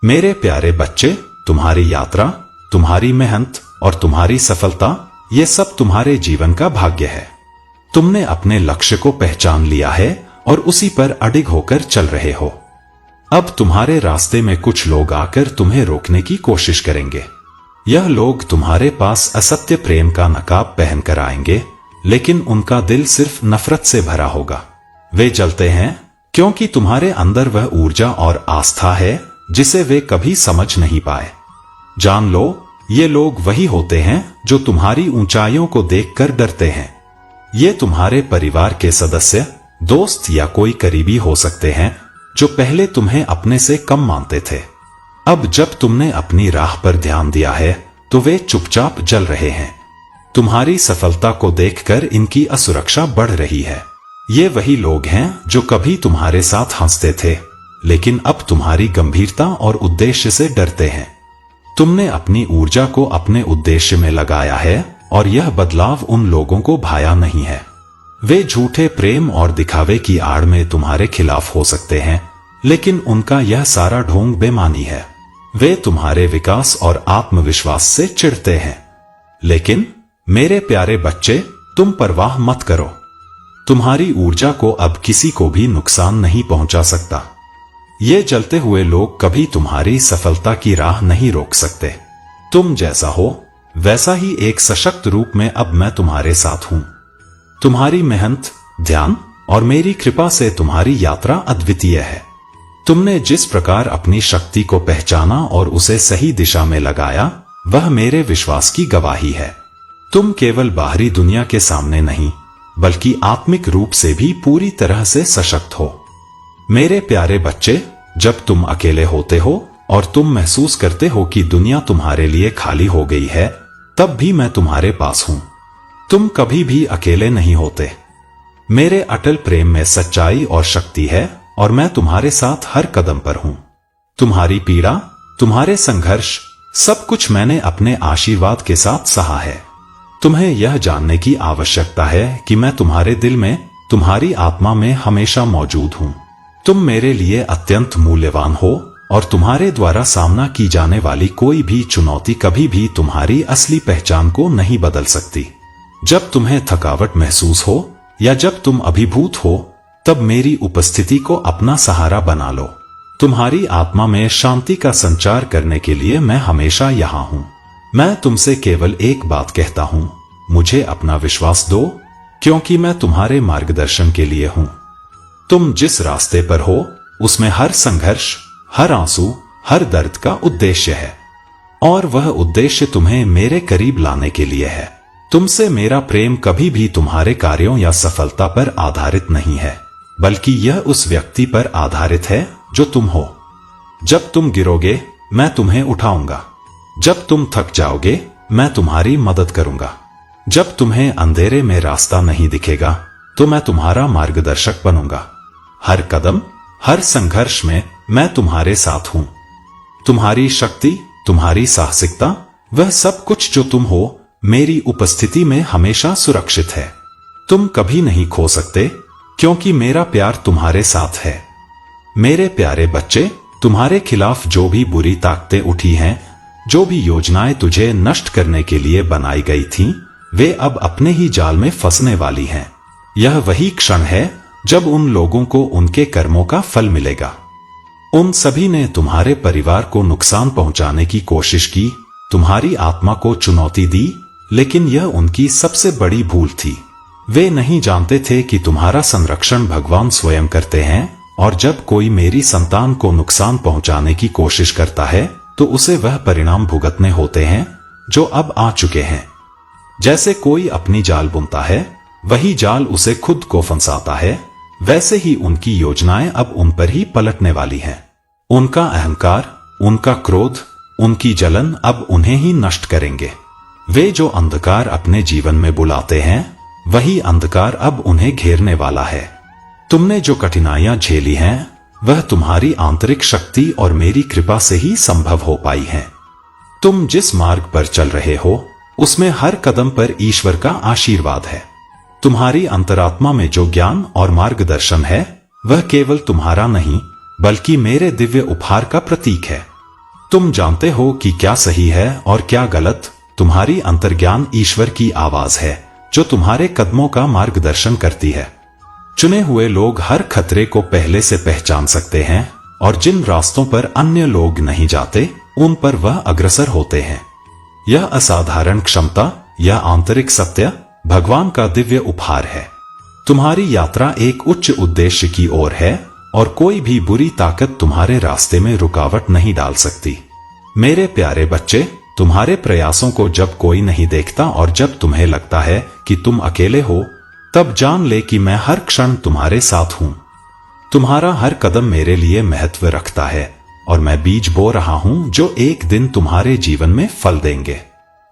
मेरे प्यारे बच्चे, तुम्हारी यात्रा, तुम्हारी मेहनत और तुम्हारी सफलता, ये सब तुम्हारे जीवन का भाग्य है। तुमने अपने लक्ष्य को पहचान लिया है और उसी पर अडिग होकर चल रहे हो। अब तुम्हारे रास्ते में कुछ लोग आकर तुम्हें रोकने की कोशिश करेंगे। यह लोग तुम्हारे पास असत्य प्रेम का नकाब पहनकर आएंगे, लेकिन उनका दिल सिर्फ नफरत से भरा होगा। वे जलते हैं क्योंकि तुम्हारे अंदर वह ऊर्जा और आस्था है जिसे वे कभी समझ नहीं पाए। जान लो, ये लोग वही होते हैं जो तुम्हारी ऊंचाइयों को देखकर डरते हैं। ये तुम्हारे परिवार के सदस्य, दोस्त या कोई करीबी हो सकते हैं जो पहले तुम्हें अपने से कम मानते थे। अब जब तुमने अपनी राह पर ध्यान दिया है तो वे चुपचाप जल रहे हैं। तुम्हारी सफलता को देखकर इनकी असुरक्षा बढ़ रही है। ये वही लोग हैं जो कभी तुम्हारे साथ हंसते थे, लेकिन अब तुम्हारी गंभीरता और उद्देश्य से डरते हैं। तुमने अपनी ऊर्जा को अपने उद्देश्य में लगाया है और यह बदलाव उन लोगों को भाया नहीं है। वे झूठे प्रेम और दिखावे की आड़ में तुम्हारे खिलाफ हो सकते हैं, लेकिन उनका यह सारा ढोंग बेमानी है। वे तुम्हारे विकास और आत्मविश्वास से चिढ़ते हैं। लेकिन मेरे प्यारे बच्चे, तुम परवाह मत करो। तुम्हारी ऊर्जा को अब किसी को भी नुकसान नहीं पहुंचा सकता। ये जलते हुए लोग कभी तुम्हारी सफलता की राह नहीं रोक सकते। तुम जैसा हो वैसा ही एक सशक्त रूप में अब मैं तुम्हारे साथ हूं। तुम्हारी मेहनत, ध्यान और मेरी कृपा से तुम्हारी यात्रा अद्वितीय है। तुमने जिस प्रकार अपनी शक्ति को पहचाना और उसे सही दिशा में लगाया, वह मेरे विश्वास की गवाही है। तुम केवल बाहरी दुनिया के सामने नहीं, बल्कि आत्मिक रूप से भी पूरी तरह से सशक्त हो। मेरे प्यारे बच्चे, जब तुम अकेले होते हो और तुम महसूस करते हो कि दुनिया तुम्हारे लिए खाली हो गई है, तब भी मैं तुम्हारे पास हूं। तुम कभी भी अकेले नहीं होते। मेरे अटल प्रेम में सच्चाई और शक्ति है और मैं तुम्हारे साथ हर कदम पर हूं। तुम्हारी पीड़ा, तुम्हारे संघर्ष, सब कुछ मैंने अपने आशीर्वाद के साथ सहा है। तुम्हें यह जानने की आवश्यकता है कि मैं तुम्हारे दिल में, तुम्हारी आत्मा में हमेशा मौजूद हूं। तुम मेरे लिए अत्यंत मूल्यवान हो और तुम्हारे द्वारा सामना की जाने वाली कोई भी चुनौती कभी भी तुम्हारी असली पहचान को नहीं बदल सकती। जब तुम्हें थकावट महसूस हो या जब तुम अभिभूत हो, तब मेरी उपस्थिति को अपना सहारा बना लो। तुम्हारी आत्मा में शांति का संचार करने के लिए मैं हमेशा यहाँ हूँ। मैं तुमसे केवल एक बात कहता हूँ, मुझे अपना विश्वास दो, क्योंकि मैं तुम्हारे मार्गदर्शन के लिए हूँ। तुम जिस रास्ते पर हो, उसमें हर संघर्ष, हर आंसू, हर दर्द का उद्देश्य है, और वह उद्देश्य तुम्हें मेरे करीब लाने के लिए है। तुमसे मेरा प्रेम कभी भी तुम्हारे कार्यों या सफलता पर आधारित नहीं है, बल्कि यह उस व्यक्ति पर आधारित है जो तुम हो। जब तुम गिरोगे, मैं तुम्हें उठाऊंगा। जब तुम थक जाओगे, मैं तुम्हारी मदद करूंगा। जब तुम्हें अंधेरे में रास्ता नहीं दिखेगा, तो मैं तुम्हारा मार्गदर्शक बनूंगा। हर कदम, हर संघर्ष में मैं तुम्हारे साथ हूं। तुम्हारी शक्ति, तुम्हारी साहसिकता, वह सब कुछ जो तुम हो, मेरी उपस्थिति में हमेशा सुरक्षित है। तुम कभी नहीं खो सकते, क्योंकि मेरा प्यार तुम्हारे साथ है। मेरे प्यारे बच्चे, तुम्हारे खिलाफ जो भी बुरी ताकतें उठी हैं, जो भी योजनाएं तुझे नष्ट करने के लिए बनाई गई थीं, वे अब अपने ही जाल में फंसने वाली हैं। यह वही क्षण है जब उन लोगों को उनके कर्मों का फल मिलेगा। उन सभी ने तुम्हारे परिवार को नुकसान पहुंचाने की कोशिश की, तुम्हारी आत्मा को चुनौती दी, लेकिन यह उनकी सबसे बड़ी भूल थी। वे नहीं जानते थे कि तुम्हारा संरक्षण भगवान स्वयं करते हैं, और जब कोई मेरी संतान को नुकसान पहुंचाने की कोशिश करता है, तो उसे वह परिणाम भुगतने होते हैं जो अब आ चुके हैं। जैसे कोई अपनी जाल बुनता है, वही जाल उसे खुद को फंसाता है, वैसे ही उनकी योजनाएं अब उन पर ही पलटने वाली हैं। उनका अहंकार, उनका क्रोध, उनकी जलन अब उन्हें ही नष्ट करेंगे। वे जो अंधकार अपने जीवन में बुलाते हैं, वही अंधकार अब उन्हें घेरने वाला है। तुमने जो कठिनाइयां झेली हैं, वह तुम्हारी आंतरिक शक्ति और मेरी कृपा से ही संभव हो पाई हैं। तुम जिस मार्ग पर चल रहे हो, उसमें हर कदम पर ईश्वर का आशीर्वाद है। तुम्हारी अंतरात्मा में जो ज्ञान और मार्गदर्शन है, वह केवल तुम्हारा नहीं, बल्कि मेरे दिव्य उपहार का प्रतीक है। तुम जानते हो कि क्या सही है और क्या गलत। तुम्हारी अंतर्ज्ञान ईश्वर की आवाज है जो तुम्हारे कदमों का मार्गदर्शन करती है। चुने हुए लोग हर खतरे को पहले से पहचान सकते हैं और जिन रास्तों पर अन्य लोग नहीं जाते उन पर वह अग्रसर होते हैं। यह असाधारण क्षमता, यह आंतरिक सत्य भगवान का दिव्य उपहार है। तुम्हारी यात्रा एक उच्च उद्देश्य की ओर है और कोई भी बुरी ताकत तुम्हारे रास्ते में रुकावट नहीं डाल सकती। मेरे प्यारे बच्चे, तुम्हारे प्रयासों को जब कोई नहीं देखता और जब तुम्हें लगता है कि तुम अकेले हो, तब जान ले कि मैं हर क्षण तुम्हारे साथ हूं। तुम्हारा हर कदम मेरे लिए महत्व रखता है और मैं बीज बो रहा हूं जो एक दिन तुम्हारे जीवन में फल देंगे।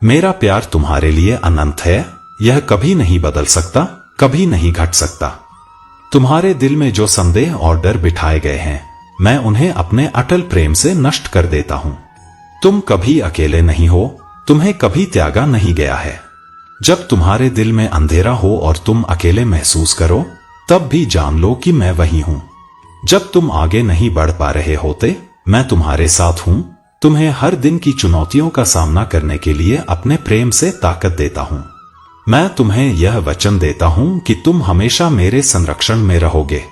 मेरा प्यार तुम्हारे लिए अनंत है, यह कभी नहीं बदल सकता, कभी नहीं घट सकता। तुम्हारे दिल में जो संदेह और डर बिठाए गए हैं, मैं उन्हें अपने अटल प्रेम से नष्ट कर देता हूं। तुम कभी अकेले नहीं हो, तुम्हें कभी त्यागा नहीं गया है। जब तुम्हारे दिल में अंधेरा हो और तुम अकेले महसूस करो, तब भी जान लो कि मैं वही हूं। जब तुम आगे नहीं बढ़ पा रहे होते, मैं तुम्हारे साथ हूं। तुम्हें हर दिन की चुनौतियों का सामना करने के लिए अपने प्रेम से ताकत देता हूं। मैं तुम्हें यह वचन देता हूं कि तुम हमेशा मेरे संरक्षण में रहोगे।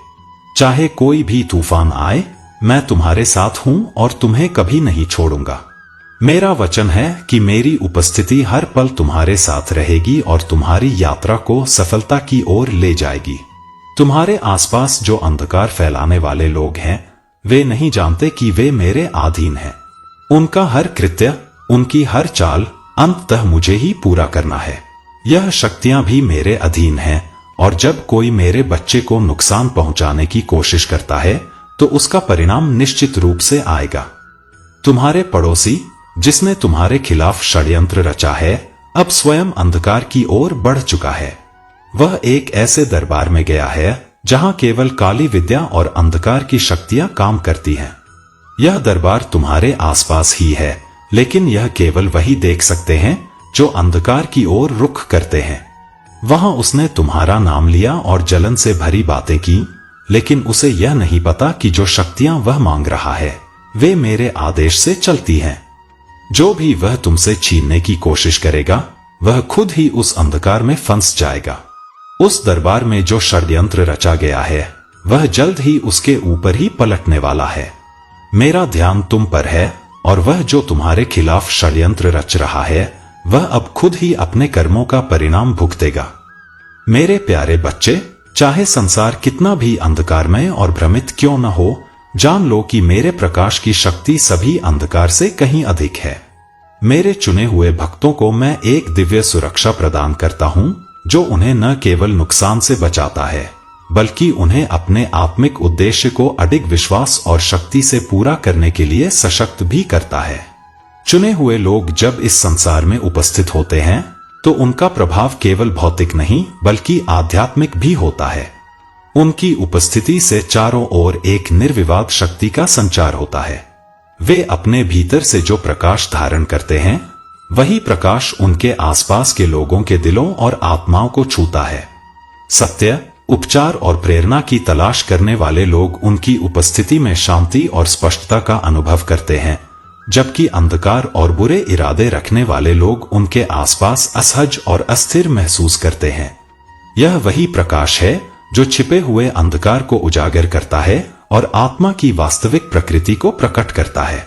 चाहे कोई भी तूफान आए, मैं तुम्हारे साथ हूं और तुम्हें कभी नहीं छोड़ूंगा। मेरा वचन है कि मेरी उपस्थिति हर पल तुम्हारे साथ रहेगी और तुम्हारी यात्रा को सफलता की ओर ले जाएगी। तुम्हारे आसपास जो अंधकार फैलाने वाले लोग हैं, वे नहीं जानते कि वे मेरे अधीन हैं। उनका हर कृत्य, उनकी हर चाल अंततः मुझे ही पूरा करना है। यह शक्तियां भी मेरे अधीन हैं और जब कोई मेरे बच्चे को नुकसान पहुंचाने की कोशिश करता है तो उसका परिणाम निश्चित रूप से आएगा। तुम्हारे पड़ोसी, जिसने तुम्हारे खिलाफ षड्यंत्र रचा है, अब स्वयं अंधकार की ओर बढ़ चुका है। वह एक ऐसे दरबार में गया है जहां केवल काली विद्या और अंधकार की शक्तियां काम करती हैं। यह दरबार तुम्हारे आसपास ही है, लेकिन यह केवल वही देख सकते हैं जो अंधकार की ओर रुख करते हैं। वहां उसने तुम्हारा नाम लिया और जलन से भरी बातें की, लेकिन उसे यह नहीं पता कि जो शक्तियां वह मांग रहा है, वे मेरे आदेश से चलती हैं। जो भी वह तुमसे छीनने की कोशिश करेगा, वह खुद ही उस अंधकार में फंस जाएगा। उस दरबार में जो षड्यंत्र रचा गया है, वह जल्द ही उसके ऊपर ही पलटने वाला है। मेरा ध्यान तुम पर है और वह जो तुम्हारे खिलाफ षड्यंत्र रच रहा है, वह अब खुद ही अपने कर्मों का परिणाम भुगतेगा। मेरे प्यारे बच्चे, चाहे संसार कितना भी अंधकारमय और भ्रमित क्यों न हो, जान लो कि मेरे प्रकाश की शक्ति सभी अंधकार से कहीं अधिक है। मेरे चुने हुए भक्तों को मैं एक दिव्य सुरक्षा प्रदान करता हूं, जो उन्हें न केवल नुकसान से बचाता है, बल्कि उन्हें अपने आत्मिक उद्देश्य को अडिग विश्वास और शक्ति से पूरा करने के लिए सशक्त भी करता है। चुने हुए लोग जब इस संसार में उपस्थित होते हैं, तो उनका प्रभाव केवल भौतिक नहीं बल्कि आध्यात्मिक भी होता है। उनकी उपस्थिति से चारों ओर एक निर्विवाद शक्ति का संचार होता है। वे अपने भीतर से जो प्रकाश धारण करते हैं, वही प्रकाश उनके आसपास के लोगों के दिलों और आत्माओं को छूता है। सत्य, उपचार और प्रेरणा की तलाश करने वाले लोग उनकी उपस्थिति में शांति और स्पष्टता का अनुभव करते हैं, जबकि अंधकार और बुरे इरादे रखने वाले लोग उनके आसपास असहज और अस्थिर महसूस करते हैं। यह वही प्रकाश है जो छिपे हुए अंधकार को उजागर करता है और आत्मा की वास्तविक प्रकृति को प्रकट करता है।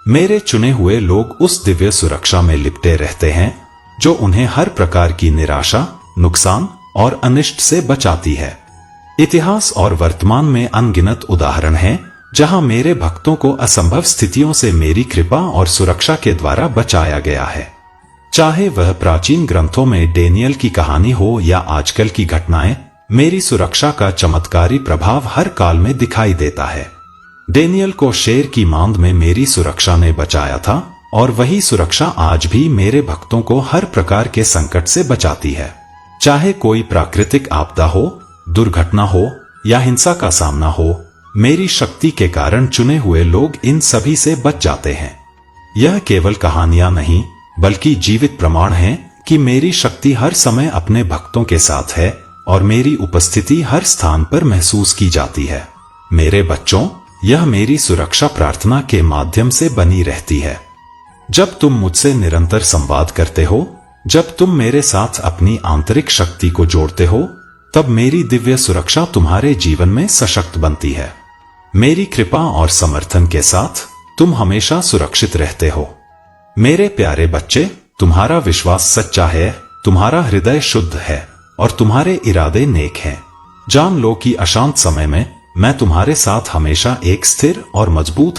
मेरे चुने हुए लोग उस दिव्य सुरक्षा में लिपटे रहते हैं जो उन्हें हर प्रकार की निराशा, नुकसान और अनिष्ट से बचाती है। इतिहास और वर्तमान में अनगिनत उदाहरण हैं जहां मेरे भक्तों को असंभव स्थितियों से मेरी कृपा और सुरक्षा के द्वारा बचाया गया है। चाहे वह प्राचीन ग्रंथों में डेनियल की कहानी हो या आजकल की घटनाएं, मेरी सुरक्षा का चमत्कारी प्रभाव हर काल में दिखाई देता है। डेनियल को शेर की मांद में मेरी सुरक्षा ने बचाया था और वही सुरक्षा आज भी मेरे भक्तों को हर प्रकार के संकट से बचाती है। चाहे कोई प्राकृतिक आपदा हो, दुर्घटना हो या हिंसा का सामना हो, मेरी शक्ति के कारण चुने हुए लोग इन सभी से बच जाते हैं। यह केवल कहानियां नहीं बल्कि जीवित प्रमाण है कि मेरी शक्ति हर समय अपने भक्तों के साथ है और मेरी उपस्थिति हर स्थान पर महसूस की जाती है। मेरे बच्चों, यह मेरी सुरक्षा प्रार्थना के माध्यम से बनी रहती है। जब तुम मुझसे निरंतर संवाद करते हो, जब तुम मेरे साथ अपनी आंतरिक शक्ति को जोड़ते हो, तब मेरी दिव्य सुरक्षा तुम्हारे जीवन में सशक्त बनती है। मेरी कृपा और समर्थन के साथ तुम हमेशा सुरक्षित रहते हो। मेरे प्यारे बच्चे, तुम्हारा विश्वास सच्चा है, तुम्हारा हृदय शुद्ध है और तुम्हारे इरादे नेक हैं। जान लो कि अशांत समय में मैं तुम्हारे साथ हमेशा एक स्थिर और मजबूत